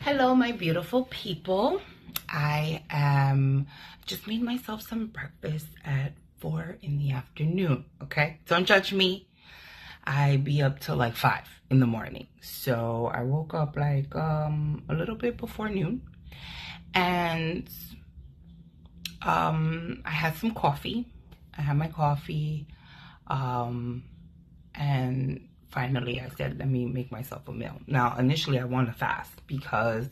Hello, my beautiful people. I just made myself some breakfast at 4 in the afternoon. Okay, don't judge me. I be up till like 5 in the morning. So I woke up like a little bit before noon, and I had some coffee. I had my coffee, and finally I said, let me make myself a meal. Now, initially I wanted to fast because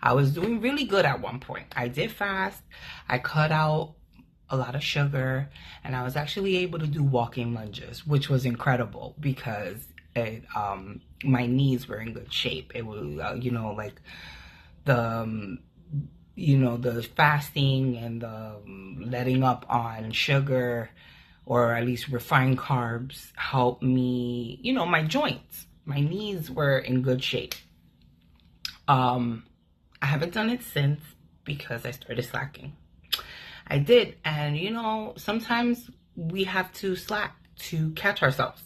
I was doing really good at one point. I did fast. I cut out a lot of sugar, and I was actually able to do walking lunges, which was incredible because my knees were in good shape. It was, like the, the fasting and the letting up on sugar, or at least refined carbs, helped me, my joints, my knees were in good shape. I haven't done it since because I started slacking. I did, and sometimes we have to slack to catch ourselves,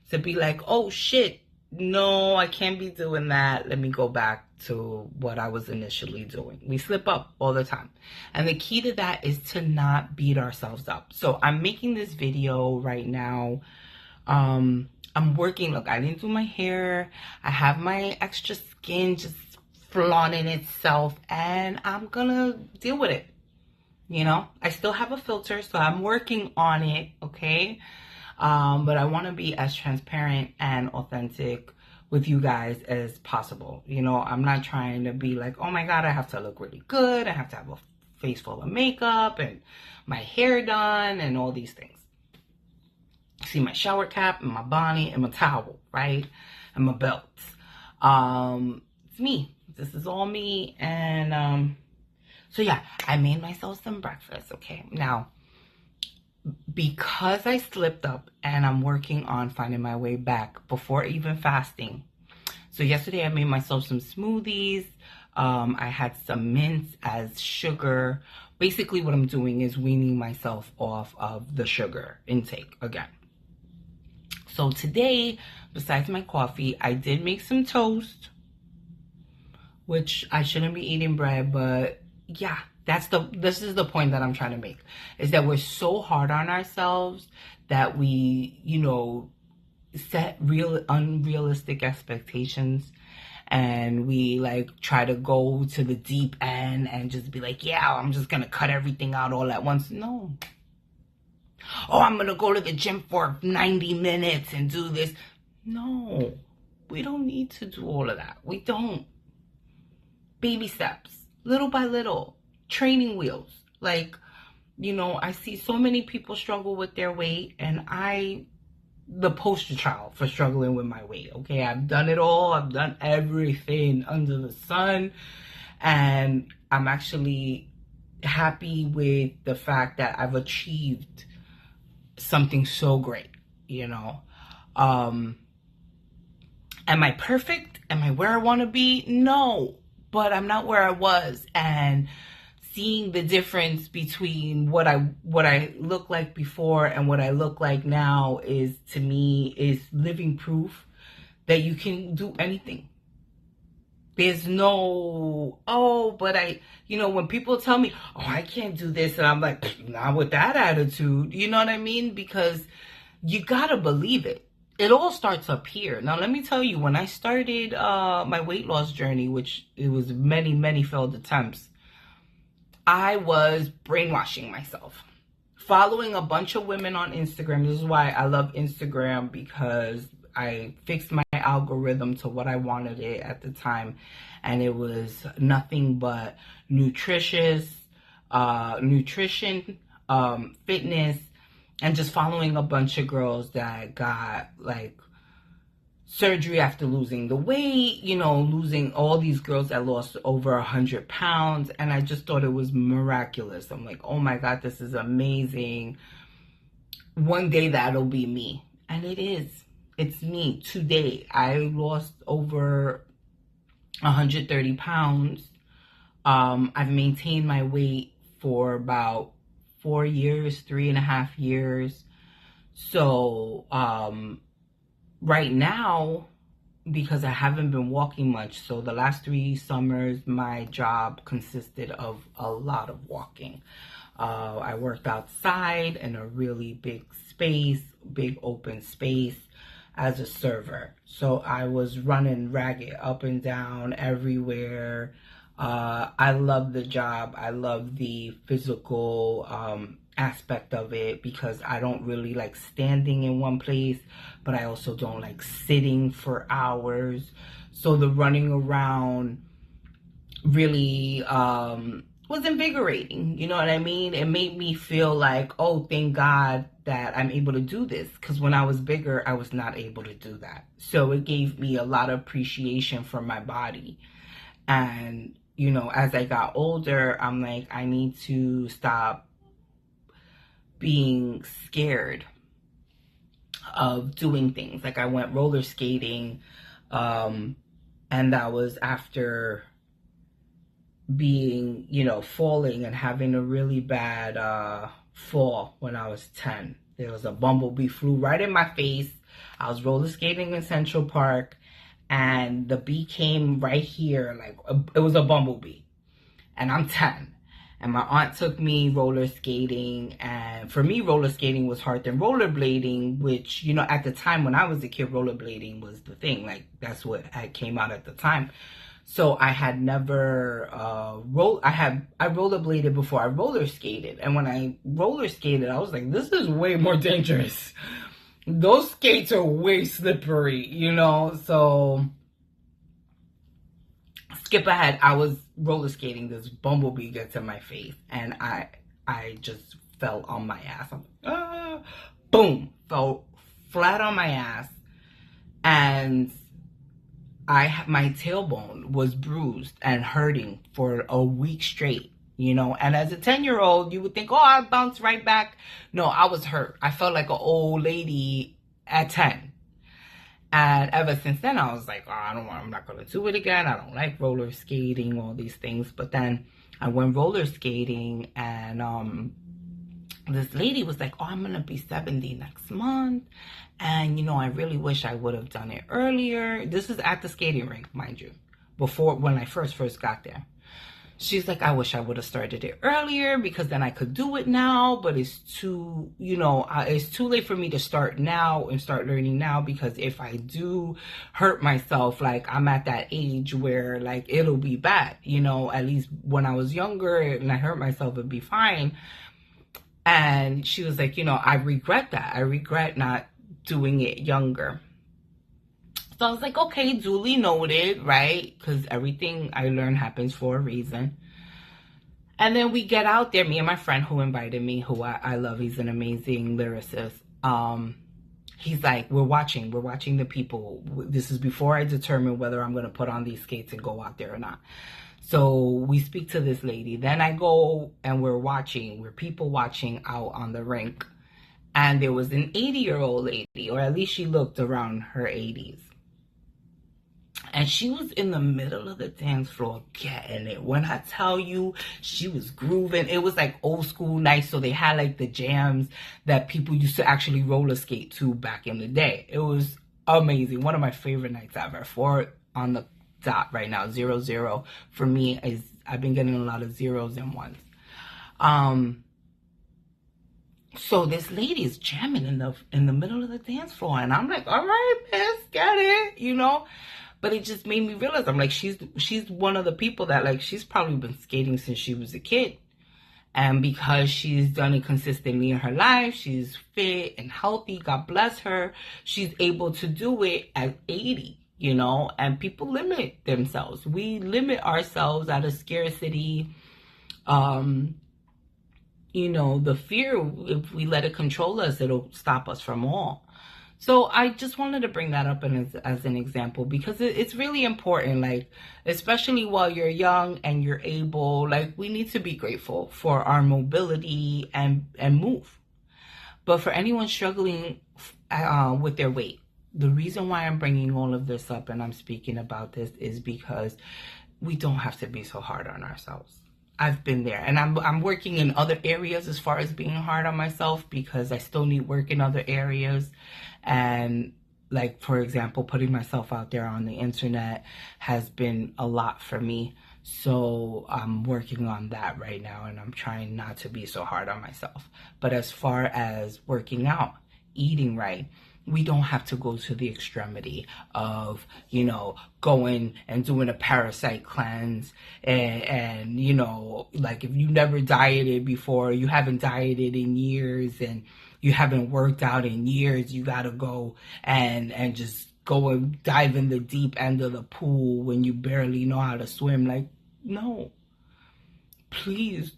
to be like, oh shit, no, I can't be doing that. Let me go back to what I was initially doing. We slip up all the time. And the key to that is to not beat ourselves up. So I'm making this video right now. I'm working. Look, I didn't do my hair. I have my extra skin just flaunting itself, and I'm gonna deal with it. I still have a filter, so I'm working on it, okay? But I want to be as transparent and authentic with you guys as possible. I'm not trying to be like, oh my God, I have to look really good. I have to have a face full of makeup and my hair done and all these things. See my shower cap and my bonnet and my towel, right? And my belts. It's me. This is all me. And, so yeah, I made myself some breakfast, okay? Now, because I slipped up and I'm working on finding my way back before even fasting. So yesterday I made myself some smoothies. I had some mints as sugar. Basically what I'm doing is weaning myself off of the sugar intake again. So today, besides my coffee, I did make some toast, which I shouldn't be eating bread, but yeah, this is the point that I'm trying to make, is that we're so hard on ourselves that we, set unrealistic expectations, and we like try to go to the deep end and just be like, yeah, I'm just gonna cut everything out all at once. No. Oh, I'm gonna go to the gym for 90 minutes and do this. No, we don't need to do all of that. We don't. Baby steps, little by little, training wheels. Like, I see so many people struggle with their weight, and the poster child for struggling with my weight. Okay, I've done it all. I've done everything under the sun, and I'm actually happy with the fact that I've achieved something so great. Am I perfect? Am I where I want to be? No, but I'm not where I was, and seeing the difference between what I look like before and what I look like now is, to me, is living proof that you can do anything. There's no, but when people tell me, I can't do this, and I'm like, not with that attitude. You know what I mean? Because you gotta believe it. It all starts up here. Now, let me tell you, when I started my weight loss journey, which it was many, many failed attempts, I was brainwashing myself, following a bunch of women on Instagram. This is why I love Instagram, because I fixed my algorithm to what I wanted it at the time, and it was nothing but nutrition, fitness, and just following a bunch of girls that got like surgery after losing the weight, losing all these girls that lost over 100 pounds. And I just thought it was miraculous. I'm like, oh my God, this is amazing. One day that'll be me. And it is. It's me today. I lost over 130 pounds. I've maintained my weight for about 4 years, 3.5 years. So, right now, because I haven't been walking much. So the last 3 summers, my job consisted of a lot of walking. I worked outside in a really big space, big open space as a server. So I was running ragged up and down everywhere. I love the job. I love the physical aspect of it because I don't really like standing in one place, but I also don't like sitting for hours. So the running around really was invigorating. You know what I mean? It made me feel like, oh, thank God that I'm able to do this. Because when I was bigger, I was not able to do that. So it gave me a lot of appreciation for my body. And, you know, as I got older, I'm like, I need to stop being scared of doing things. Like I went roller skating, and that was after being, you know, falling and having a really bad fall when I was 10. There was a bumblebee flew right in my face. I was roller skating in Central Park, and the bee came right here, like it was a bumblebee, and I'm 10. And my aunt took me roller skating, and for me, roller skating was harder than rollerblading, which, you know, at the time when I was a kid, rollerblading was the thing. Like, that's what had came out at the time. So I had never I rollerbladed before I roller skated. And when I roller skated, I was like, this is way more dangerous. Those skates are way slippery, you know? So skip ahead. I was roller skating. This bumblebee gets in my face, and I just fell on my ass. I'm like, boom, fell flat on my ass, and my tailbone was bruised and hurting for a week straight, you know. And as a 10-year-old, you would think, oh, I'll bounce right back. No, I was hurt. I felt like an old lady at 10. And ever since then, I was like, oh, I'm not going to do it again. I don't like roller skating, all these things. But then I went roller skating, and this lady was like, oh, I'm going to be 70 next month. And, you know, I really wish I would have done it earlier. This is at the skating rink, mind you, when I first got there. She's like, I wish I would have started it earlier because then I could do it now, but it's too, you know, it's too late for me to start now and start learning now, because if I do hurt myself, like I'm at that age where like it'll be bad, you know. At least when I was younger and I hurt myself, it'd be fine. And she was like, you know, I regret that. I regret not doing it younger. So I was like, okay, duly noted, right? Because everything I learn happens for a reason. And then we get out there, me and my friend who invited me, who I love, he's an amazing lyricist. He's like, we're watching the people. This is before I determine whether I'm going to put on these skates and go out there or not. So we speak to this lady. Then I go and we're people watching out on the rink. And there was an 80-year-old lady, or at least she looked around her 80s. And she was in the middle of the dance floor getting it. When I tell you, she was grooving. It was like old school nights. So they had like the jams that people used to actually roller skate to back in the day. It was amazing. One of my favorite nights ever. 4 on the dot right now. 0-0 for me is, I've been getting a lot of zeros and ones. So this lady is jamming in the middle of the dance floor. And I'm like, all right, miss, get it, you know. But it just made me realize, I'm like, she's one of the people that, like, she's probably been skating since she was a kid. And because she's done it consistently in her life, she's fit and healthy, God bless her, she's able to do it at 80, you know. And people limit themselves. We limit ourselves out of scarcity. You know, the fear, if we let it control us, it'll stop us from all. So I just wanted to bring that up as an example, because it's really important, like, especially while you're young and you're able, like, we need to be grateful for our mobility and move. But for anyone struggling with their weight, the reason why I'm bringing all of this up and I'm speaking about this is because we don't have to be so hard on ourselves. I've been there, and I'm working in other areas as far as being hard on myself, because I still need work in other areas. And like, for example, putting myself out there on the internet has been a lot for me. So I'm working on that right now, and I'm trying not to be so hard on myself. But as far as working out, eating right, we don't have to go to the extremity of, going and doing a parasite cleanse and like if you never dieted before, you haven't dieted in years, and you haven't worked out in years, you gotta go and just go and dive in the deep end of the pool when you barely know how to swim. Like, no, please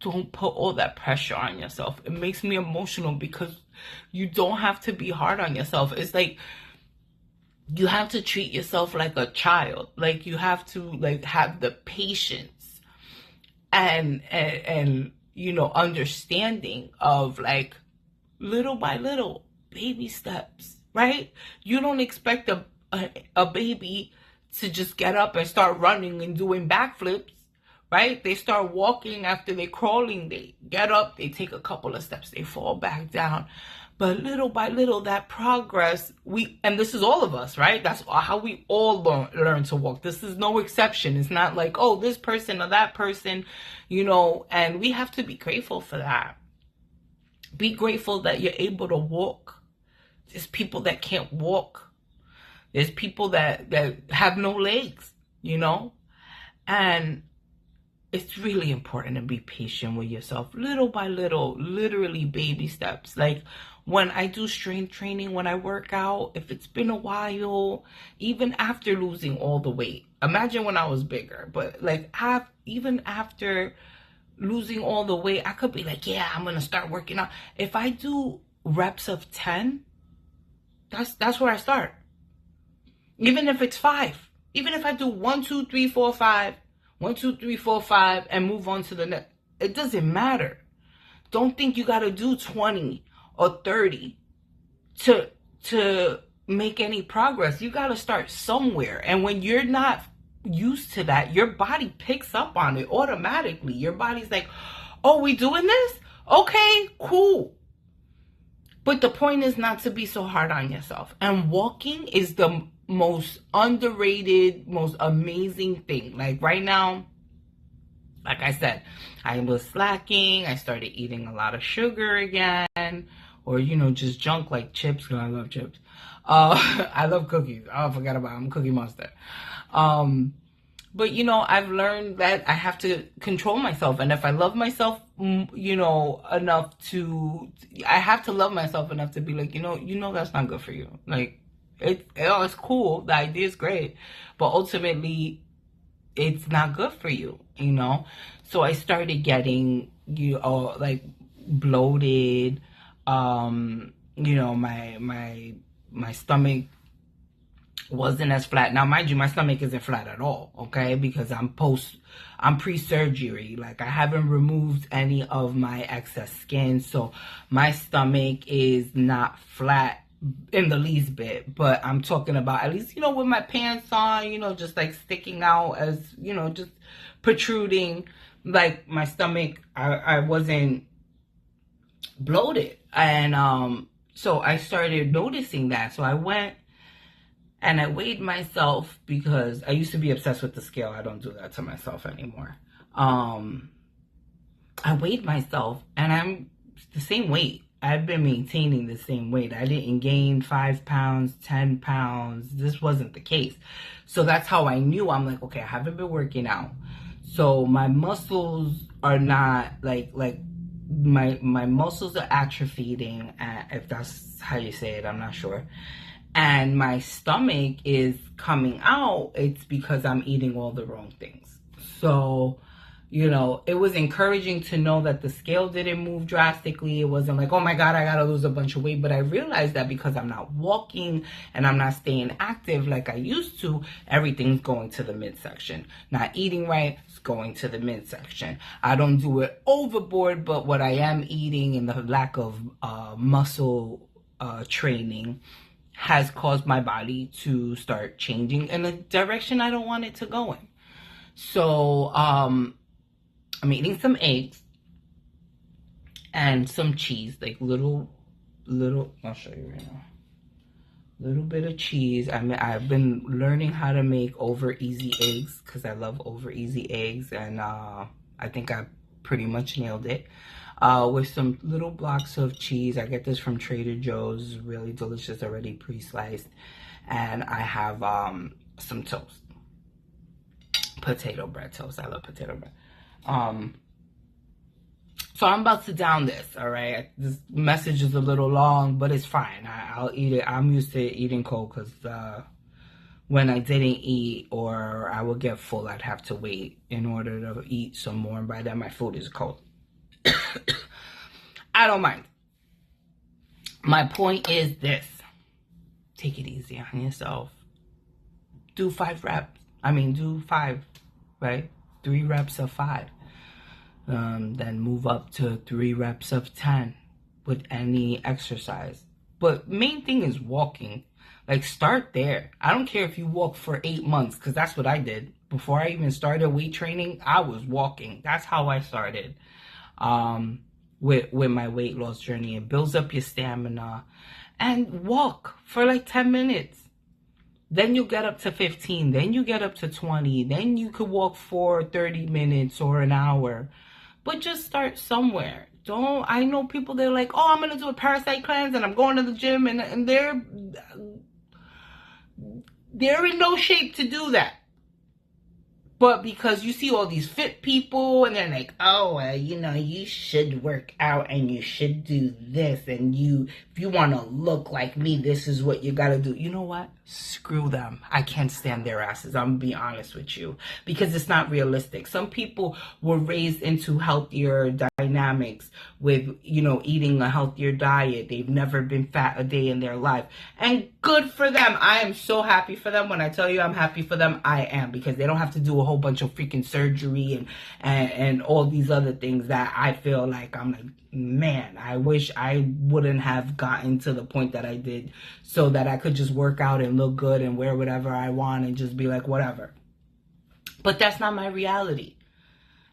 don't put all that pressure on yourself. It makes me emotional because you don't have to be hard on yourself. It's like you have to treat yourself like a child. Like, you have to have the patience and understanding of little by little, baby steps, right? You don't expect a baby to just get up and start running and doing backflips, right? They start walking after they're crawling. They get up, they take a couple of steps, they fall back down. But little by little, that progress, and this is all of us, right? That's how we all learn to walk. This is no exception. It's not like, oh, this person or that person, and we have to be grateful for that. Be grateful that you're able to walk. There's people that can't walk. There's people that have no legs, and it's really important to be patient with yourself, little by little, literally baby steps. Like, when I do strength training, when I work out, if it's been a while, even after losing all the weight, imagine when I was bigger, but even after losing all the weight, I could be like, yeah, I'm going to start working out. If I do reps of 10, that's where I start. Even if it's 5, even if I do 1, 2, 3, 4, 5, 1, 2, 3, 4, 5, and move on to the next, it doesn't matter. Don't think you got to do 20 or 30 to make any progress. You got to start somewhere. And when you're not used to that, your body picks up on it automatically. Your body's like, oh, we doing this? Okay, cool. But the point is not to be so hard on yourself. And walking is the most underrated, most amazing thing. Like, right now, like I said, I was slacking. I started eating a lot of sugar again, or just junk like chips, because I love chips. I love cookies. Oh, I forgot about it. I'm a Cookie Monster. But I've learned that I have to control myself, and if I love myself, enough to, I have to love myself enough to be like, that's not good for you. Like, it's cool. The idea is great, but ultimately, it's not good for you. So I started getting bloated. My stomach wasn't as flat. Now, mind you, my stomach isn't flat at all, okay? Because I'm pre-surgery. Like, I haven't removed any of my excess skin, so my stomach is not flat in the least bit. But I'm talking about, at least, with my pants on, just sticking out as, just protruding. Like, my stomach, I wasn't bloated. And so I started noticing that. So I went and I weighed myself, because I used to be obsessed with the scale. I don't do that to myself anymore. I weighed myself, and I'm the same weight. I've been maintaining the same weight. I didn't gain 5 pounds, 10 pounds. This wasn't the case. So that's how I knew. I'm like, okay, I haven't been working out. So my muscles are not my muscles are atrophying, if that's how you say it, I'm not sure. And my stomach is coming out. It's because I'm eating all the wrong things. So, it was encouraging to know that the scale didn't move drastically. It wasn't like, oh my God, I gotta lose a bunch of weight. But I realized that because I'm not walking and I'm not staying active like I used to, everything's going to the midsection. Not eating right, it's going to the midsection. I don't do it overboard, but what I am eating and the lack of muscle training has caused my body to start changing in a direction I don't want it to go in. So, I'm eating some eggs and some cheese, like little, I'll show you right now. little bit of cheese. I mean, I've been learning how to make over easy eggs because I love over easy eggs, and I think I pretty much nailed it. With some little blocks of cheese. I get this from Trader Joe's, really delicious, already pre-sliced. And I have some toast, potato bread toast. I love potato bread. So I'm about to down this, all right? This message is a little long, but it's fine. I'll eat it. I'm used to eating cold because when I didn't eat or I would get full, I'd have to wait in order to eat some more. And by then, my food is cold. I don't mind. My point is this. Take it easy on yourself. Do 5 reps. I mean, do 5, right? 3 reps of 5. Then move up to 3 reps of 10 with any exercise. But main thing is walking. Like, start there. I don't care if you walk for 8 months, because that's what I did. Before I even started weight training, I was walking. That's how I started with my weight loss journey. It builds up your stamina. And walk for like 10 minutes. Then you'll get up to 15. Then you get up to 20. Then you could walk for 30 minutes or an hour. But just start somewhere. I know people, they're like, oh, I'm going to do a parasite cleanse and I'm going to the gym, and they're in no shape to do that. But because you see all these fit people and they're like, oh, you know, you should work out and you should do this. And if you want to look like me, this is what you got to do. You know what? Screw them. I can't stand their asses. I'm going to be honest with you, because it's not realistic. Some people were raised into healthier dynamics with, you know, eating a healthier diet. They've never been fat a day in their life. And good for them. I am so happy for them. When I tell you I'm happy for them, I am, because they don't have to do a whole bunch of freaking surgery and all these other things that I feel like, I'm like, man, I wish I wouldn't have gotten to the point that I did, so that I could just work out and look good and wear whatever I want and just be like, whatever. But that's not my reality.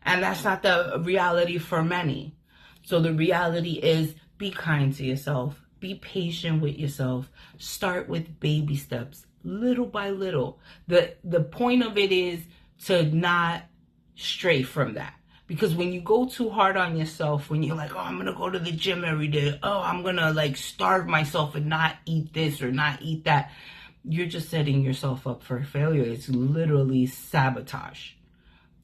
And that's not the reality for many. So the reality is, be kind to yourself. Be patient with yourself. Start with baby steps, little by little. The point of it is to not stray from that. Because when you go too hard on yourself, when you're like, oh, I'm going to go to the gym every day. Oh, I'm going to like starve myself and not eat this or not eat that. You're just setting yourself up for failure. It's literally sabotage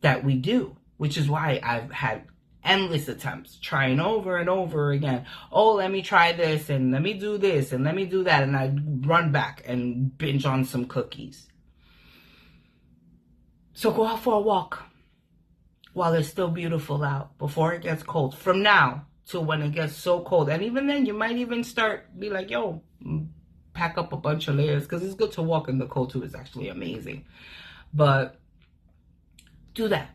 that we do, which is why I've had endless attempts, trying over and over again. Oh, let me try this and let me do this and let me do that. And I run back and binge on some cookies. So go out for a walk while it's still beautiful out, before it gets cold. From now to when it gets so cold. And even then, you might even be like, yo, pack up a bunch of layers, because it's good to walk in the cold too. It's actually amazing. But do that.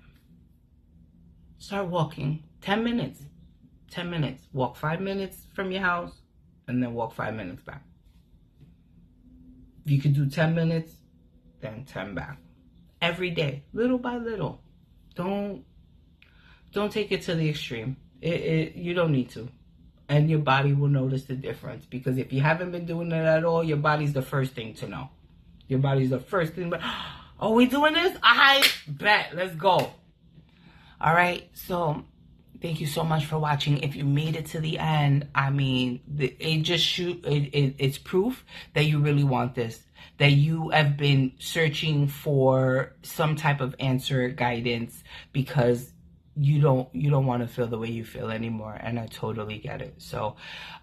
Start walking 10 minutes. 10 minutes. Walk 5 minutes from your house and then walk 5 minutes back. If you could do 10 minutes, then 10 back. Every day, little by little. Don't take it to the extreme. You don't need to. And your body will notice the difference. Because if you haven't been doing it at all, your body's the first thing to know. Your body's the first thing. But, oh, we doing this? I bet. Let's go. All right. So thank you so much for watching. If you made it to the end, I mean, it's proof that you really want this. That you have been searching for some type of answer, guidance, because you don't want to feel the way you feel anymore. And I totally get it. So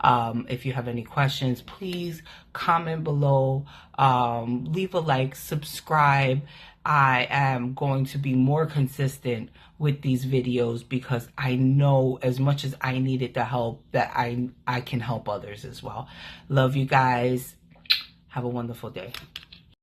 if you have any questions, please comment below, leave a like, subscribe. I am going to be more consistent with these videos, because I know as much as I needed the help, that I can help others as well. Love you guys. Have a wonderful day.